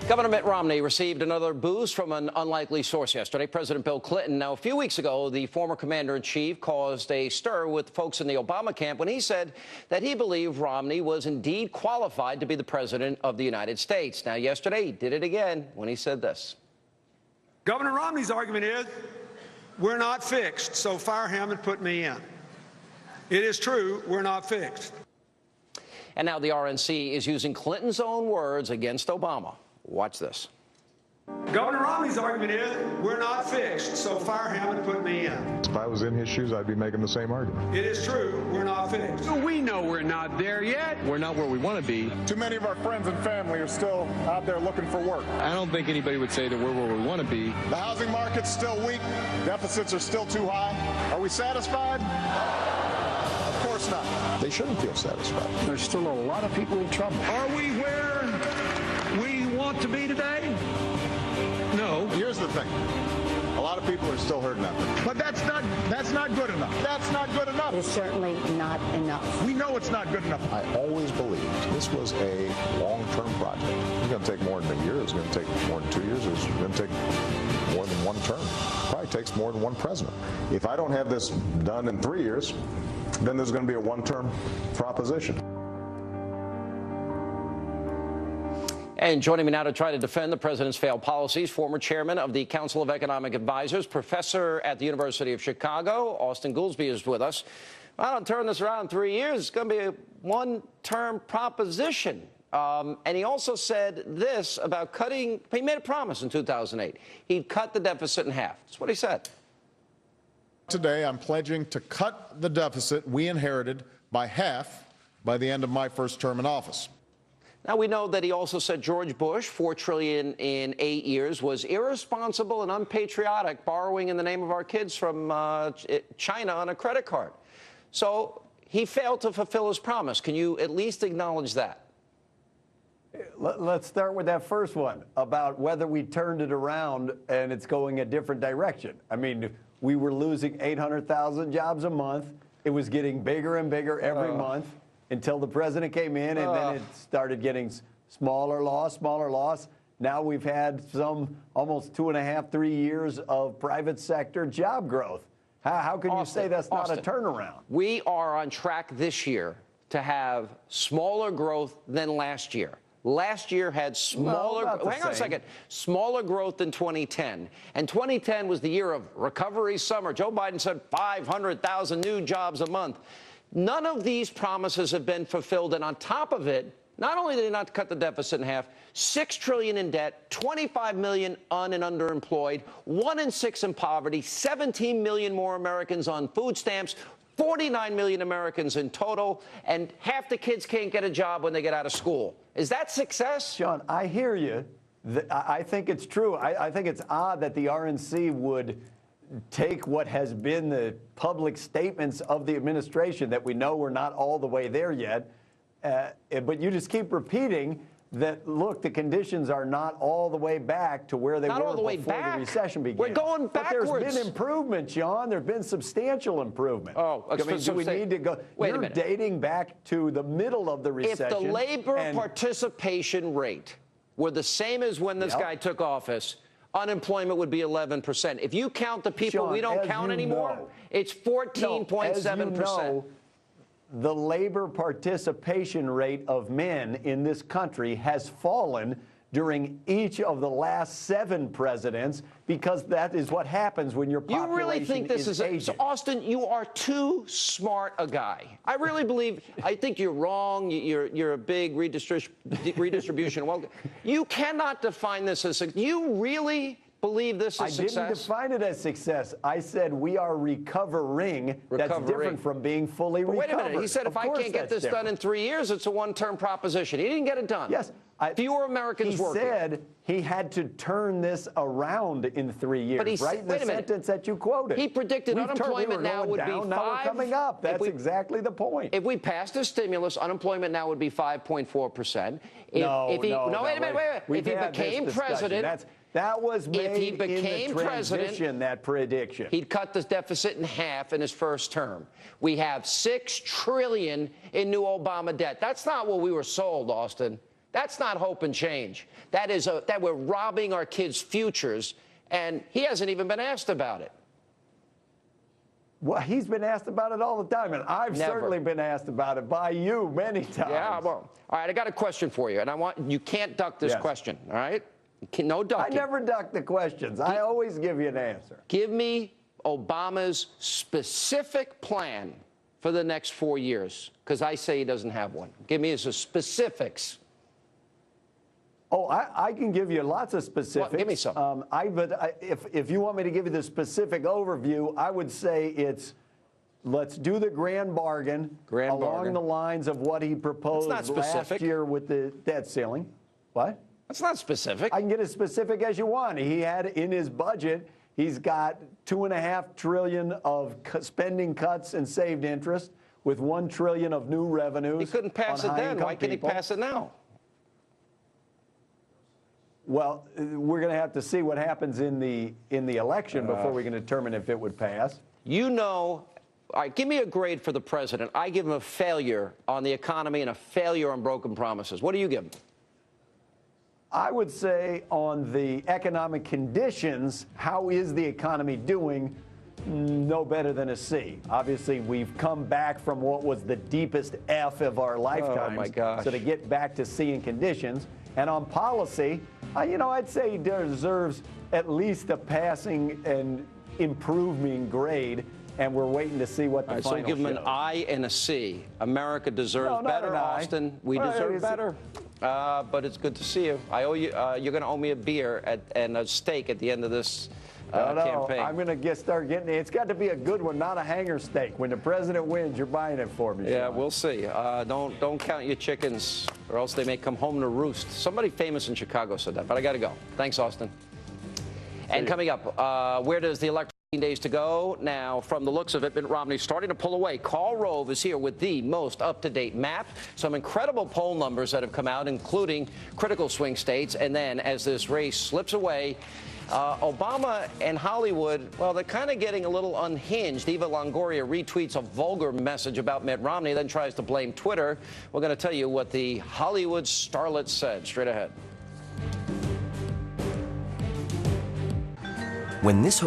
Governor Mitt Romney received another boost from an unlikely source yesterday. President Bill Clinton. Now, a few weeks ago, the former commander-in-chief caused a stir with folks in the Obama camp when he said that he believed Romney was indeed qualified to be the president of the United States. Now, yesterday, he did it again when he said this. Governor Romney's argument is, we're not fixed, so fire him and put me in. It is true, we're not fixed. And now the RNC is using Clinton's own words against Obama. Watch this. Governor Romney's argument is, we're not fixed, so fire him and put me in. If I was in his shoes, I'd be making the same argument. It is true, we're not fixed. We know we're not there yet. We're not where we want to be. Too many of our friends and family are still out there looking for work. I don't think anybody would say that we're where we want to be. The housing market's still weak. Deficits are still too high. Are we satisfied? Of course not. They shouldn't feel satisfied. There's still a lot of people in trouble. Are we where we want to be today? No. Here's the thing. A lot of people are still hurting out there. But that's not good enough. That's not good enough. It's certainly not enough. We know it's not good enough. I always believed this was a long-term project. It's going to take more than a year. It's going to take more than 2 years. It's going to take more than one term. Probably takes more than one president. If I don't have this done in 3 years, then there's going to be a one-term proposition. And joining me now to try to defend the president's failed policies, former chairman of the Council of Economic Advisors, professor at the University of Chicago, Austan Goolsbee is with us. I don't turn this around in 3 years. It's going to be a one-term proposition. And he also said this about cutting. He made a promise in 2008. He'd cut the deficit in half. That's what he said. Today, I'm pledging to cut the deficit we inherited by half by the end of my first term in office. Now, we know that he also said George Bush, $4 trillion in 8 years, was irresponsible and unpatriotic, borrowing in the name of our kids from China on a credit card. So he failed to fulfill his promise. Can you at least acknowledge that? Let's start with that first one about whether we turned it around and it's going a different direction. I mean, we were losing 800,000 jobs a month. It was getting bigger and bigger every month until the president came in, and then it started getting smaller loss, smaller loss. Now we've had some almost 2.5, 3 years of private sector job growth. How can you say that's not a turnaround? We are on track this year to have smaller growth than last year. Last year had smaller, hang on a second, smaller growth than 2010. And 2010 was the year of recovery summer. Joe Biden said 500,000 new jobs a month. None of these promises have been fulfilled. And on top of it, not only did they not cut the deficit in half, $6 trillion in debt, 25 million un- and underemployed, 1 in 6 in poverty, 17 million more Americans on food stamps, 49 million Americans in total, and half the kids can't get a job when they get out of school. Is that success? John, I hear you. I think it's true. I think it's odd that the RNC would take what has been the public statements of the administration that we know we're not all the way there yet, but you just keep repeating that, look, the conditions are not all the way back to where they were before the recession began. We're going backwards. But there's been improvement, John. There's been substantial improvement. Oh, I mean, do we need to go? Wait a minute. You're dating back to the middle of the recession. If the labor participation rate were the same as when this guy took office, unemployment would be 11%. If you count the people we don't count anymore, it's 14.7%. The labor participation rate of men in this country has fallen during each of the last 7 presidents, because that is what happens when your population is aging. You really think this is so, Austan, you are too smart a guy. I really believe, I think you're wrong. You're a big redistribution. Well, you cannot define this as you really believe this is success? I didn't define it as success. I said we are recovering. That's different from being fully recovered. Wait a minute. He said if I can't get this done in 3 years, it's a one-term proposition. He didn't get it done. Yes. Fewer Americans working. He said he had to turn this around in 3 years, but right in the sentence that you quoted. He predicted unemployment now would be 5. Now we're coming up. That's exactly the point. If we passed a stimulus, unemployment now would be 5.4%. Wait a minute. If he became president, that was made if he became in the transition, that prediction. He'd cut the deficit in half in his first term. We have $6 trillion in new Obama debt. That's not what we were sold, Austan. That's not hope and change. That is that we're robbing our kids' futures, and he hasn't even been asked about it. Well, he's been asked about it all the time, and I've certainly been asked about it by you many times. Yeah, well, all right, I got a question for you, and you can't duck this question, all right? No ducking. I never duck the questions. I always give you an answer. Give me Obama's specific plan for the next 4 years, because I say he doesn't have one. Give me his specifics. Oh, I can give you lots of specifics. Well, give me some. If you want me to give you the specific overview, I would say it's let's do the grand bargain along the lines of what he proposed last year with the debt ceiling. What? That's not specific. I can get as specific as you want. He had in his budget, he's got $2.5 trillion of spending cuts and saved interest with $1 trillion of new revenues. He couldn't pass it then. Why can't he pass it now? Well, we're going to have to see what happens in the election before we can determine if it would pass. You know, all right, give me a grade for the president. I give him a failure on the economy and a failure on broken promises. What do you give him? I would say on the economic conditions, how is the economy doing? No better than a C. Obviously, we've come back from what was the deepest F of our lifetimes. Oh, my gosh. So to get back to C in conditions. And on policy, I'd say he deserves at least a passing and improving grade, and we're waiting to see what the final So give him shows. an I and a C. America deserves better, Austin. We deserve better. But it's good to see you. I owe you. You're going to owe me a beer and a steak at the end of this campaign. I'm going to start getting it. It's got to be a good one, not a hanger steak. When the president wins, you're buying it for me. Yeah, Sean. we'll see. Don't count your chickens, or else they may come home to roost. Somebody famous in Chicago said that, but I got to go. Thanks, Austin. And coming up, where does the election days to go? Now, from the looks of it, Mitt Romney's starting to pull away. Karl Rove is here with the most up-to-date map. Some incredible poll numbers that have come out, including critical swing states. And then, as this race slips away, Obama and Hollywood, well, they're kind of getting a little unhinged. Eva Longoria retweets a vulgar message about Mitt Romney, then tries to blame Twitter. We're going to tell you what the Hollywood starlet said. Straight ahead. When this